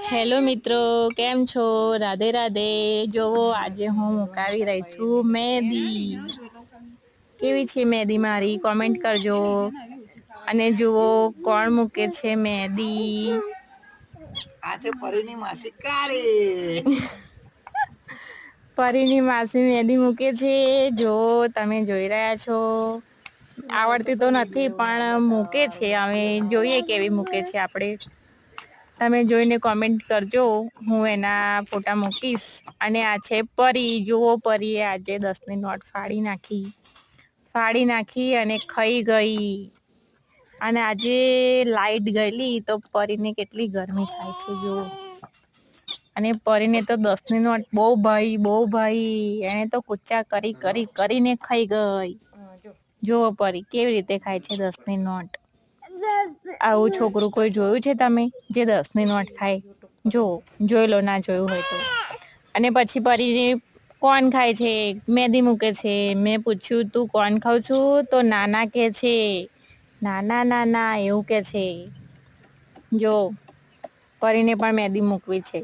Hello મિત્રો, કેમ છો? રાધે રાધે. જોવો આજે હું મુકાવી રહી છું મહેંદી. કેવી છે મહેંદી મારી? કોમેન્ટ કરજો. અને જુઓ કોણ મૂકે છે મહેંદી. આ છે પરીની માસી કાળી. પરીની માસી મહેંદી મૂકે છે. જો તમે જોઈ રહ્યા છો. આવડતી તો નથી પણ મૂકે છે. હવે જોઈએ કેવી મૂકે છે આપણે. તમે જોઈને કોમેન્ટ કરજો. હું એના ફોટા મૂકીશ. અને આ છે પરી. જુઓ પરીએ આજે 10ની નોટ ફાડી નાખી અને ખાઈ ગઈ. અને આજે લાઈટ ગયેલી તો પરીને કેટલી ગરમી થાય છે જુઓ. અને પરીને તો 10ની નોટ બહુ ભાઈ એને તો કુચ્ચા કરીને ખાઈ ગઈ. જુઓ પરી કેવી રીતે ખાય છે 10ની નોટ. આવું છોકરું કોઈ જોયું છે તમે જે 10ની નોટ ખાય? જોઈ લો ના જોયું હોય તો. અને પછી પરીને કોણ ખાય છે? મહેંદી મૂકે છે. મેં પૂછ્યું તું કોણ ખાઉં છું? તો નાના કે છે. નાના એવું કે છે. જો પરીને પણ મહેંદી મૂકવી છે.